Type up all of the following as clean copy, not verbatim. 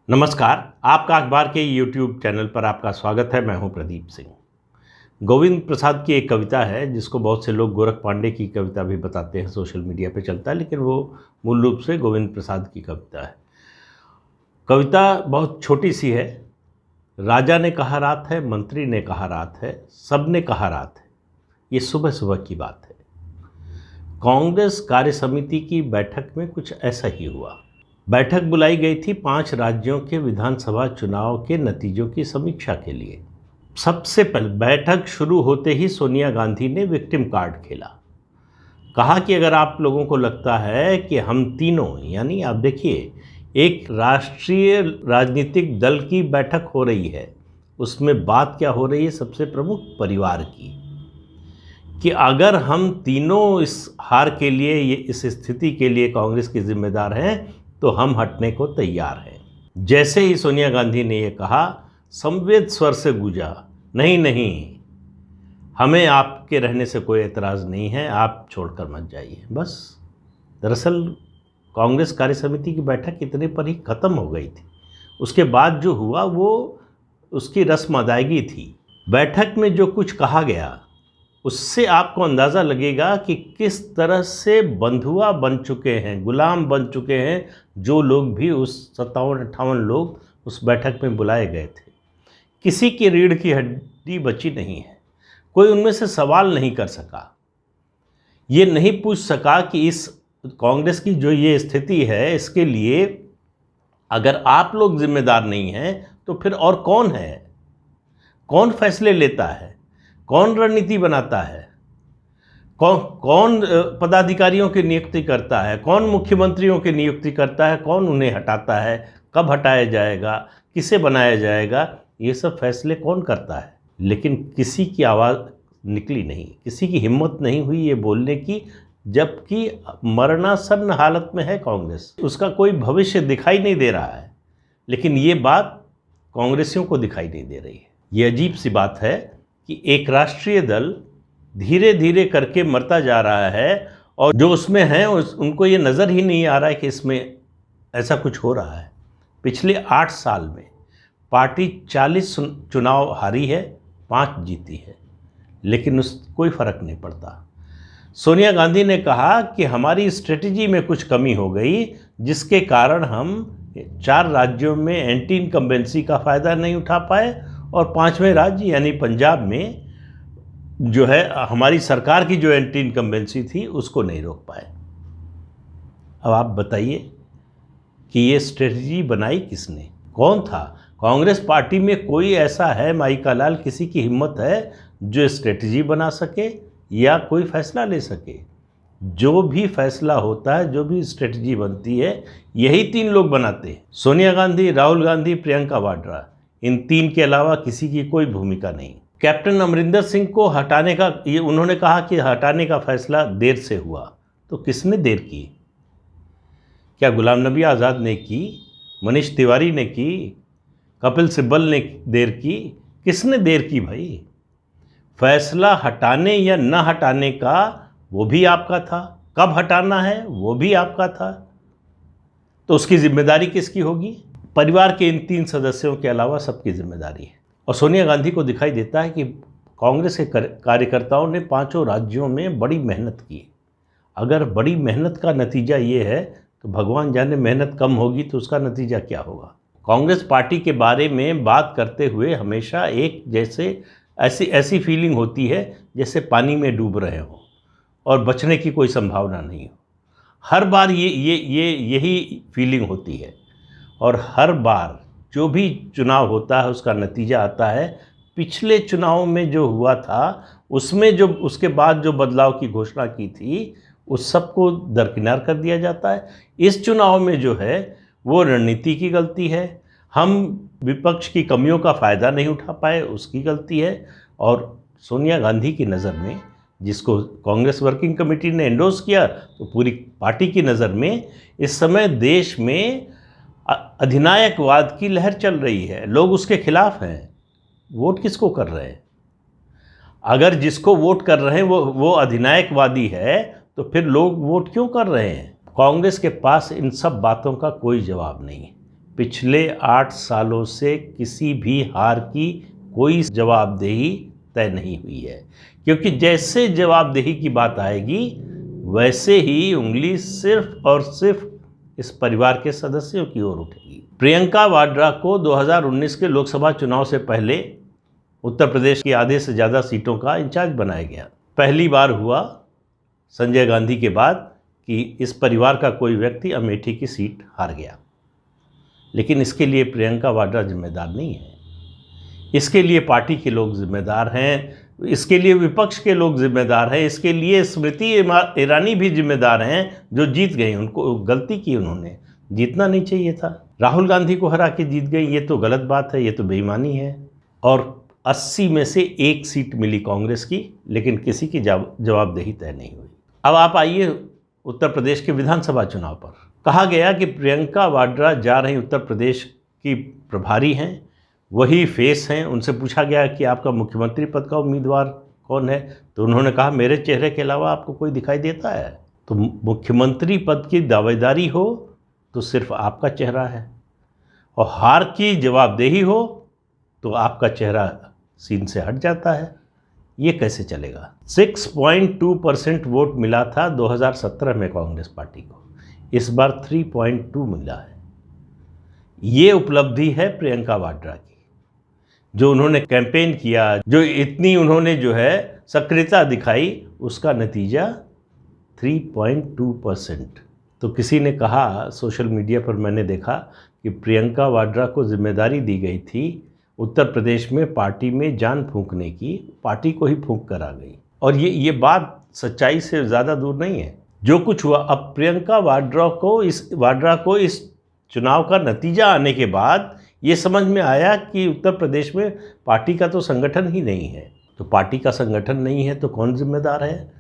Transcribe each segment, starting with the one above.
नमस्कार। आपका अखबार के YouTube चैनल पर आपका स्वागत है। मैं हूं प्रदीप सिंह। गोविंद प्रसाद की एक कविता है जिसको बहुत से लोग गोरख पांडे की कविता भी बताते हैं, सोशल मीडिया पे चलता है, लेकिन वो मूल रूप से गोविंद प्रसाद की कविता है। कविता बहुत छोटी सी है। राजा ने कहा रात है, मंत्री ने कहा रात है, सब ने कहा रात है। ये सुबह सुबह की बात है। कांग्रेस कार्य समिति की बैठक में कुछ ऐसा ही हुआ। बैठक बुलाई गई थी 5 राज्यों के विधानसभा चुनाव के नतीजों की समीक्षा के लिए। सबसे पहले बैठक शुरू होते ही सोनिया गांधी ने विक्टिम कार्ड खेला। कहा कि अगर आप लोगों को लगता है कि हम तीनों, यानी आप देखिए, एक राष्ट्रीय राजनीतिक दल की बैठक हो रही है, उसमें बात क्या हो रही है, सबसे प्रमुख परिवार की, कि अगर हम तीनों इस हार के लिए, ये इस स्थिति के लिए कांग्रेस के जिम्मेदार हैं, तो हम हटने को तैयार हैं। जैसे ही सोनिया गांधी ने ये कहा, संवेद स्वर से गूंजा, नहीं नहीं, हमें आपके रहने से कोई एतराज़ नहीं है, आप छोड़कर मत जाइए। बस, दरअसल कांग्रेस कार्य समिति की बैठक इतने पर ही ख़त्म हो गई थी। उसके बाद जो हुआ वो उसकी रस्म अदायगी थी। बैठक में जो कुछ कहा गया उससे आपको अंदाज़ा लगेगा कि किस तरह से बंधुआ बन चुके हैं, गुलाम बन चुके हैं जो लोग भी उस 57-58 लोग उस बैठक में बुलाए गए थे। किसी की रीढ़ की हड्डी बची नहीं है। कोई उनमें से सवाल नहीं कर सका, ये नहीं पूछ सका कि इस कांग्रेस की जो ये स्थिति है, इसके लिए अगर आप लोग जिम्मेदार नहीं हैं तो फिर और कौन है? कौन फैसले लेता है? कौन रणनीति बनाता है? कौन पदाधिकारियों की नियुक्ति करता है? कौन मुख्यमंत्रियों की नियुक्ति करता है? कौन उन्हें हटाता है? कब हटाया जाएगा? किसे बनाया जाएगा? ये सब फैसले कौन करता है? लेकिन किसी की आवाज़ निकली नहीं, किसी की हिम्मत नहीं हुई ये बोलने की, जबकि मरणासन्न हालत में है कांग्रेस। उसका कोई भविष्य दिखाई नहीं दे रहा है, लेकिन ये बात कांग्रेसियों को दिखाई नहीं दे रही है। ये अजीब सी बात है कि एक राष्ट्रीय दल धीरे धीरे करके मरता जा रहा है और जो उसमें हैं उनको ये नज़र ही नहीं आ रहा है कि इसमें ऐसा कुछ हो रहा है। पिछले 8 साल में पार्टी 40 चुनाव हारी है, 5 जीती है, लेकिन कोई फ़र्क नहीं पड़ता। सोनिया गांधी ने कहा कि हमारी स्ट्रेटजी में कुछ कमी हो गई, जिसके कारण हम 4 राज्यों में एंटी इनकम्बेंसी का फ़ायदा नहीं उठा पाए और 5वें राज्य यानी पंजाब में जो है हमारी सरकार की जो एंटी इनकम्बेंसी थी उसको नहीं रोक पाए। अब आप बताइए कि ये स्ट्रेटजी बनाई किसने? कौन था? कांग्रेस पार्टी में कोई ऐसा है, माई का लाल, किसी की हिम्मत है जो स्ट्रेटजी बना सके या कोई फैसला ले सके? जो भी फैसला होता है, जो भी स्ट्रेटजी बनती है, यही 3 लोग बनाते हैं। सोनिया गांधी, राहुल गांधी, प्रियंका वाड्रा। इन 3 के अलावा किसी की कोई भूमिका नहीं। कैप्टन अमरिंदर सिंह को हटाने का, ये उन्होंने कहा कि हटाने का फैसला देर से हुआ। तो किसने देर की? क्या गुलाम नबी आज़ाद ने की? मनीष तिवारी ने की? कपिल सिब्बल ने देर की? किसने देर की भाई? फैसला हटाने या न हटाने का वो भी आपका था, कब हटाना है वो भी आपका था, तो उसकी जिम्मेदारी किसकी होगी? परिवार के इन 3 सदस्यों के अलावा सबकी जिम्मेदारी है। और सोनिया गांधी को दिखाई देता है कि कांग्रेस के कार्यकर्ताओं ने 5 राज्यों में बड़ी मेहनत की। अगर बड़ी मेहनत का नतीजा ये है तो भगवान जाने मेहनत कम होगी तो उसका नतीजा क्या होगा। कांग्रेस पार्टी के बारे में बात करते हुए हमेशा एक जैसे ऐसी फीलिंग होती है जैसे पानी में डूब रहे हो और बचने की कोई संभावना नहीं हो। हर बार यही फीलिंग होती है और हर बार जो भी चुनाव होता है उसका नतीजा आता है। पिछले चुनाव में जो हुआ था उसमें जो उसके बाद जो बदलाव की घोषणा की थी उस सबको दरकिनार कर दिया जाता है। इस चुनाव में जो है वो रणनीति की गलती है, हम विपक्ष की कमियों का फ़ायदा नहीं उठा पाए उसकी गलती है। और सोनिया गांधी की नज़र में, जिसको कांग्रेस वर्किंग कमेटी ने एंडोर्स किया, तो पूरी पार्टी की नज़र में इस समय देश में अधिनायकवाद की लहर चल रही है। लोग उसके खिलाफ हैं। वोट किसको कर रहे हैं? अगर जिसको वोट कर रहे हैं वो अधिनायकवादी है तो फिर लोग वोट क्यों कर रहे हैं? कांग्रेस के पास इन सब बातों का कोई जवाब नहीं है। पिछले 8 सालों से किसी भी हार की कोई जवाबदेही तय नहीं हुई है, क्योंकि जैसे जवाबदेही की बात आएगी वैसे ही उंगली सिर्फ और सिर्फ इस परिवार के सदस्यों की ओर उठेगी। प्रियंका वाड्रा को 2019 के लोकसभा चुनाव से पहले उत्तर प्रदेश की आधे से ज़्यादा सीटों का इंचार्ज बनाया गया। पहली बार हुआ संजय गांधी के बाद कि इस परिवार का कोई व्यक्ति अमेठी की सीट हार गया, लेकिन इसके लिए प्रियंका वाड्रा जिम्मेदार नहीं है। इसके लिए पार्टी के लोग जिम्मेदार हैं, इसके लिए विपक्ष के लोग जिम्मेदार हैं, इसके लिए स्मृति ईरानी भी जिम्मेदार हैं जो जीत गई। उनको गलती की, उन्होंने जीतना नहीं चाहिए था। राहुल गांधी को हरा के जीत गई, ये तो गलत बात है, ये तो बेईमानी है। और 80 में से 1 सीट मिली कांग्रेस की, लेकिन किसी की जवाबदेही तय नहीं हुई। अब आप आइए उत्तर प्रदेश के विधानसभा चुनाव पर। कहा गया कि प्रियंका वाड्रा जा रही उत्तर प्रदेश की प्रभारी हैं, वही फेस हैं। उनसे पूछा गया कि आपका मुख्यमंत्री पद का उम्मीदवार कौन है, तो उन्होंने कहा मेरे चेहरे के अलावा आपको कोई दिखाई देता है? तो मुख्यमंत्री पद की दावेदारी हो तो सिर्फ आपका चेहरा है, और हार की जवाबदेही हो तो आपका चेहरा सीन से हट जाता है। ये कैसे चलेगा? 6.2% वोट मिला था 2017 में कांग्रेस पार्टी को, इस बार 3.2 मिला है। ये उपलब्धि है प्रियंका वाड्रा की, जो उन्होंने कैंपेन किया, जो इतनी उन्होंने जो है सक्रियता दिखाई, उसका नतीजा 3.2%। तो किसी ने कहा, सोशल मीडिया पर मैंने देखा कि प्रियंका वाड्रा को जिम्मेदारी दी गई थी उत्तर प्रदेश में पार्टी में जान फूंकने की, पार्टी को ही फूंक कर आ गई। और ये बात सच्चाई से ज़्यादा दूर नहीं है। जो कुछ हुआ, अब प्रियंका वाड्रा को इस चुनाव का नतीजा आने के बाद ये समझ में आया कि उत्तर प्रदेश में पार्टी का तो संगठन ही नहीं है। तो पार्टी का संगठन नहीं है तो कौन जिम्मेदार है?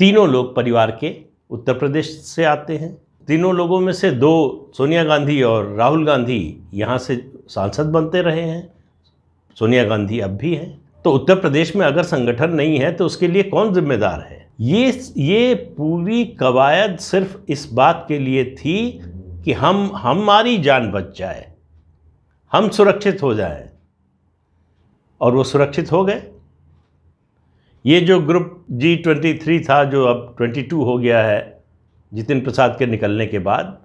तीनों लोग परिवार के उत्तर प्रदेश से आते हैं। तीनों लोगों में से 2 सोनिया गांधी और राहुल गांधी यहाँ से सांसद बनते रहे हैं, सोनिया गांधी अब भी हैं। तो उत्तर प्रदेश में अगर संगठन नहीं है तो उसके लिए कौन जिम्मेदार है? ये पूरी कवायद सिर्फ इस बात के लिए थी कि हमारी जान बच जाए, हम सुरक्षित हो जाएं, और वो सुरक्षित हो गए। ये जो ग्रुप G23 था, जो अब 22 हो गया है जितिन प्रसाद के निकलने के बाद,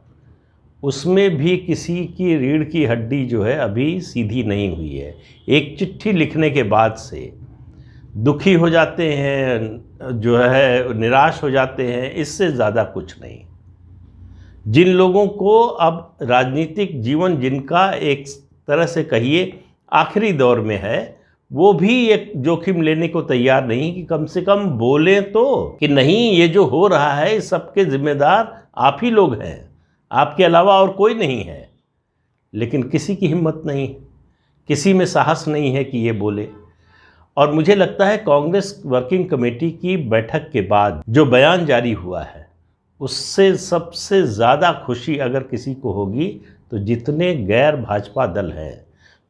उसमें भी किसी की रीढ़ की हड्डी जो है अभी सीधी नहीं हुई है। एक चिट्ठी लिखने के बाद से दुखी हो जाते हैं, जो है निराश हो जाते हैं, इससे ज़्यादा कुछ नहीं। जिन लोगों को अब राजनीतिक जीवन, जिनका एक तरह से कहिए आखिरी दौर में है, वो भी एक जोखिम लेने को तैयार नहीं कि कम से कम बोलें तो कि नहीं, ये जो हो रहा है इस सबके जिम्मेदार आप ही लोग हैं, आपके अलावा और कोई नहीं है। लेकिन किसी की हिम्मत नहीं, किसी में साहस नहीं है कि ये बोले। और मुझे लगता है कांग्रेस वर्किंग कमेटी की बैठक के बाद जो बयान जारी हुआ है, उससे सबसे ज़्यादा खुशी अगर किसी को होगी तो जितने गैर भाजपा दल हैं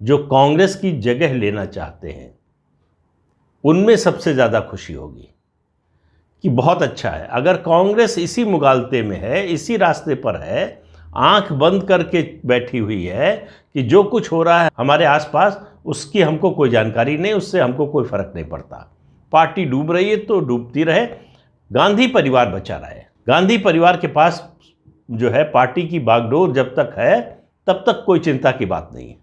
जो कांग्रेस की जगह लेना चाहते हैं, उनमें सबसे ज़्यादा खुशी होगी कि बहुत अच्छा है। अगर कांग्रेस इसी मुगालते में है, इसी रास्ते पर है, आंख बंद करके बैठी हुई है कि जो कुछ हो रहा है हमारे आसपास उसकी हमको कोई जानकारी नहीं, उससे हमको कोई फ़र्क नहीं पड़ता, पार्टी डूब रही है तो डूबती रहे, गांधी परिवार बचा रहे। गांधी परिवार के पास जो है पार्टी की बागडोर जब तक है तब तक कोई चिंता की बात नहीं है।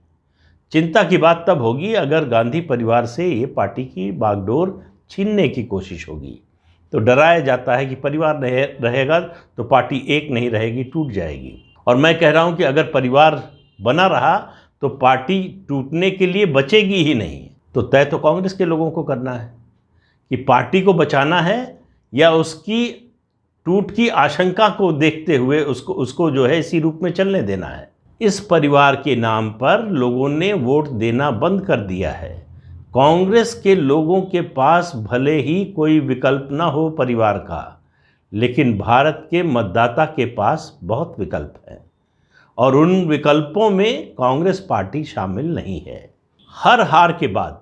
चिंता की बात तब होगी अगर गांधी परिवार से ये पार्टी की बागडोर छीनने की कोशिश होगी। तो डराया जाता है कि परिवार नहीं रहेगा तो पार्टी एक नहीं रहेगी, टूट जाएगी। और मैं कह रहा हूँ कि अगर परिवार बना रहा तो पार्टी टूटने के लिए बचेगी ही नहीं। तो तय तो कांग्रेस के लोगों को करना है कि पार्टी को बचाना है या उसकी टूट की आशंका को देखते हुए उसको जो है इसी रूप में चलने देना है। इस परिवार के नाम पर लोगों ने वोट देना बंद कर दिया है। कांग्रेस के लोगों के पास भले ही कोई विकल्प ना हो परिवार का, लेकिन भारत के मतदाता के पास बहुत विकल्प हैं, और उन विकल्पों में कांग्रेस पार्टी शामिल नहीं है। हर हार के बाद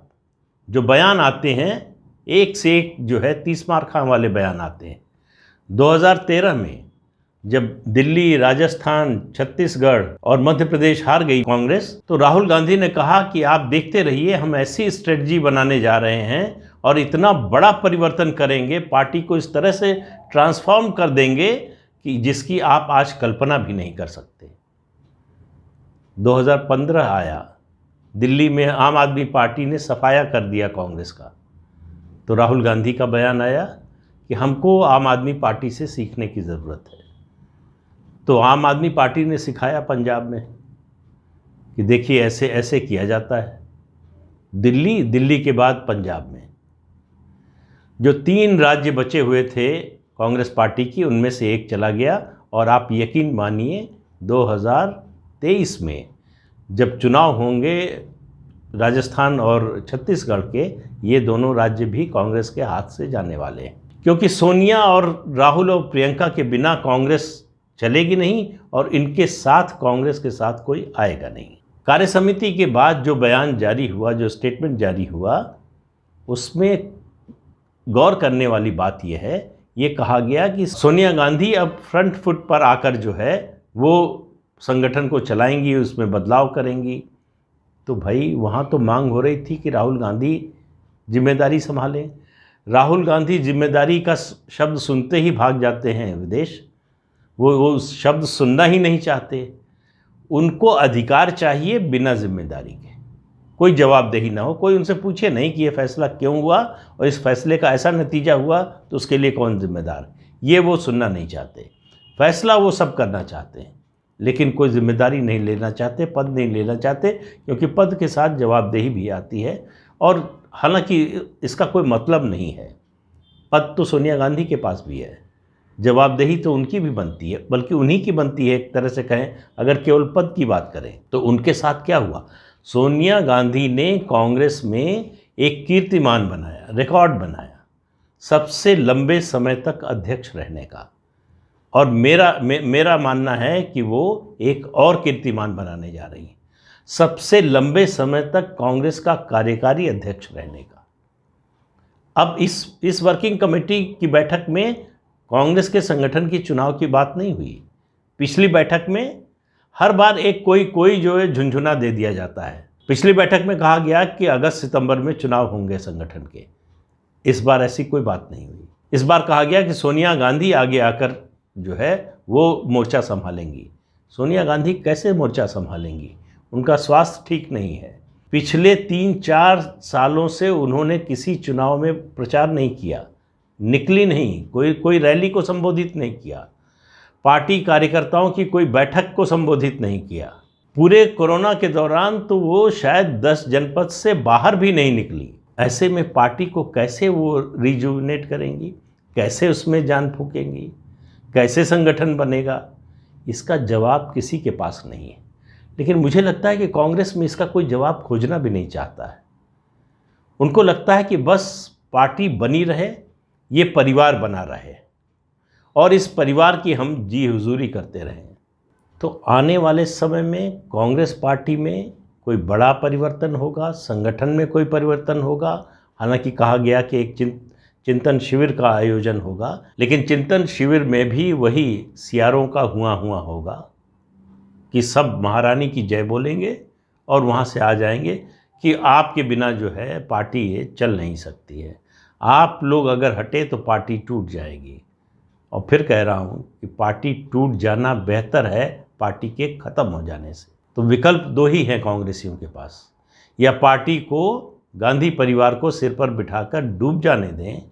जो बयान आते हैं, एक से एक जो है 30 मार खां वाले बयान आते हैं। 2013 में जब दिल्ली, राजस्थान, छत्तीसगढ़ और मध्य प्रदेश हार गई कांग्रेस, तो राहुल गांधी ने कहा कि आप देखते रहिए, हम ऐसी स्ट्रेटजी बनाने जा रहे हैं और इतना बड़ा परिवर्तन करेंगे, पार्टी को इस तरह से ट्रांसफॉर्म कर देंगे कि जिसकी आप आज कल्पना भी नहीं कर सकते। 2015 आया, दिल्ली में आम आदमी पार्टी ने सफाया कर दिया कांग्रेस का, तो राहुल गांधी का बयान आया कि हमको आम आदमी पार्टी से सीखने की ज़रूरत है। तो आम आदमी पार्टी ने सिखाया पंजाब में कि देखिए ऐसे ऐसे किया जाता है। दिल्ली के बाद पंजाब में जो 3 राज्य बचे हुए थे कांग्रेस पार्टी की, उनमें से एक चला गया। और आप यकीन मानिए 2023 में जब चुनाव होंगे राजस्थान और छत्तीसगढ़ के, ये दोनों राज्य भी कांग्रेस के हाथ से जाने वाले हैं, क्योंकि सोनिया और राहुल और प्रियंका के बिना कांग्रेस चलेगी नहीं और इनके साथ कांग्रेस के साथ कोई आएगा नहीं। कार्य समिति के बाद जो बयान जारी हुआ, जो स्टेटमेंट जारी हुआ, उसमें गौर करने वाली बात यह है, ये कहा गया कि सोनिया गांधी अब फ्रंट फुट पर आकर जो है वो संगठन को चलाएंगी, उसमें बदलाव करेंगी। तो भाई वहाँ तो मांग हो रही थी कि राहुल गांधी जिम्मेदारी संभालें। राहुल गांधी जिम्मेदारी का शब्द सुनते ही भाग जाते हैं विदेश, वो शब्द सुनना ही नहीं चाहते। उनको अधिकार चाहिए बिना जिम्मेदारी के, कोई जवाबदेही ना हो, कोई उनसे पूछे नहीं कि ये फैसला क्यों हुआ और इस फैसले का ऐसा नतीजा हुआ तो उसके लिए कौन जिम्मेदार, ये वो सुनना नहीं चाहते। फैसला वो सब करना चाहते हैं, लेकिन कोई जिम्मेदारी नहीं लेना चाहते, पद नहीं लेना चाहते, क्योंकि पद के साथ जवाबदेही भी आती है। और हालांकि इसका कोई मतलब नहीं है, पद तो सोनिया गांधी के पास भी है, जवाबदेही तो उनकी भी बनती है, बल्कि उन्हीं की बनती है एक तरह से कहें। अगर केवल पद की बात करें तो उनके साथ क्या हुआ, सोनिया गांधी ने कांग्रेस में एक कीर्तिमान बनाया, रिकॉर्ड बनाया, सबसे लंबे समय तक अध्यक्ष रहने का। और मेरा मानना है कि वो एक और कीर्तिमान बनाने जा रही है, सबसे लंबे समय तक कांग्रेस का कार्यकारी अध्यक्ष रहने का। अब इस वर्किंग कमेटी की बैठक में कांग्रेस के संगठन की चुनाव की बात नहीं हुई। पिछली बैठक में हर बार एक कोई जो है झुनझुना दे दिया जाता है। पिछली बैठक में कहा गया कि अगस्त सितंबर में चुनाव होंगे संगठन के, इस बार ऐसी कोई बात नहीं हुई। इस बार कहा गया कि सोनिया गांधी आगे आकर जो है वो मोर्चा संभालेंगी। सोनिया गांधी कैसे मोर्चा संभालेंगी, उनका स्वास्थ्य ठीक नहीं है। पिछले 3-4 सालों से उन्होंने किसी चुनाव में प्रचार नहीं किया, निकली नहीं, कोई रैली को संबोधित नहीं किया, पार्टी कार्यकर्ताओं की कोई बैठक को संबोधित नहीं किया। पूरे कोरोना के दौरान तो वो शायद 10 जनपद से बाहर भी नहीं निकली। ऐसे में पार्टी को कैसे वो रिजुविनेट करेंगी, कैसे उसमें जान फूकेंगी, कैसे संगठन बनेगा, इसका जवाब किसी के पास नहीं है। लेकिन मुझे लगता है कि कांग्रेस में इसका कोई जवाब खोजना भी नहीं चाहता है। उनको लगता है कि बस पार्टी बनी रहे, ये परिवार बना रहे और इस परिवार की हम जी हुजूरी करते रहें। तो आने वाले समय में कांग्रेस पार्टी में कोई बड़ा परिवर्तन होगा, संगठन में कोई परिवर्तन होगा। हालांकि कहा गया कि एक चिंतन शिविर का आयोजन होगा, लेकिन चिंतन शिविर में भी वही सियारों का हुआ होगा कि सब महारानी की जय बोलेंगे और वहाँ से आ जाएंगे कि आपके बिना जो है पार्टी ये चल नहीं सकती है, आप लोग अगर हटे तो पार्टी टूट जाएगी। और फिर कह रहा हूँ कि पार्टी टूट जाना बेहतर है पार्टी के ख़त्म हो जाने से। तो विकल्प 2 ही हैं कांग्रेसियों के पास, या पार्टी को, गांधी परिवार को सिर पर बिठाकर डूब जाने दें,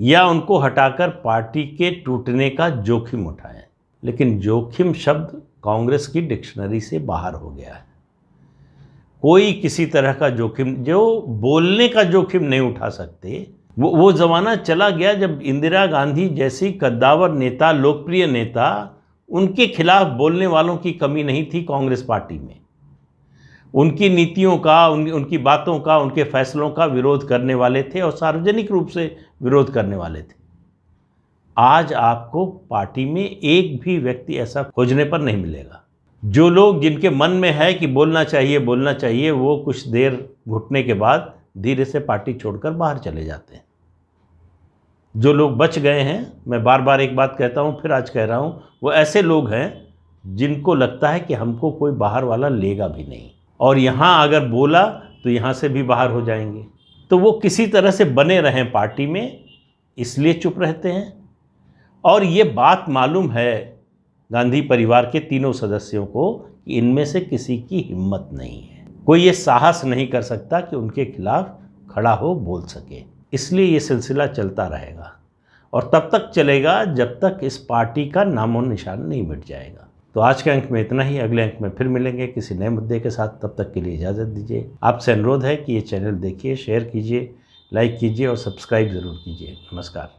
या उनको हटाकर पार्टी के टूटने का जोखिम उठाएं। लेकिन जोखिम शब्द कांग्रेस की डिक्शनरी से बाहर हो गया है। कोई किसी तरह का जोखिम, जो बोलने का जोखिम नहीं उठा सकते, वो ज़माना चला गया जब इंदिरा गांधी जैसी कद्दावर नेता, लोकप्रिय नेता, उनके खिलाफ बोलने वालों की कमी नहीं थी कांग्रेस पार्टी में। उनकी नीतियों का, उनकी बातों का, उनके फैसलों का विरोध करने वाले थे और सार्वजनिक रूप से विरोध करने वाले थे। आज आपको पार्टी में एक भी व्यक्ति ऐसा खोजने पर नहीं मिलेगा। जो लोग, जिनके मन में है कि बोलना चाहिए, वो कुछ देर घुटने के बाद धीरे से पार्टी छोड़कर बाहर चले जाते हैं। जो लोग बच गए हैं, मैं बार बार एक बात कहता हूँ, फिर आज कह रहा हूँ, वो ऐसे लोग हैं जिनको लगता है कि हमको कोई बाहर वाला लेगा भी नहीं, और यहाँ अगर बोला तो यहाँ से भी बाहर हो जाएंगे। तो वो किसी तरह से बने रहें पार्टी में, इसलिए चुप रहते हैं। और ये बात मालूम है गांधी परिवार के तीनों सदस्यों को कि इनमें से किसी की हिम्मत नहीं है, कोई ये साहस नहीं कर सकता कि उनके खिलाफ खड़ा हो बोल सके। इसलिए ये सिलसिला चलता रहेगा और तब तक चलेगा जब तक इस पार्टी का नामो निशान नहीं मिट जाएगा। तो आज के अंक में इतना ही, अगले अंक में फिर मिलेंगे किसी नए मुद्दे के साथ। तब तक के लिए इजाज़त दीजिए। आपसे अनुरोध है कि ये चैनल देखिए, शेयर कीजिए, लाइक कीजिए और सब्सक्राइब ज़रूर कीजिए। नमस्कार।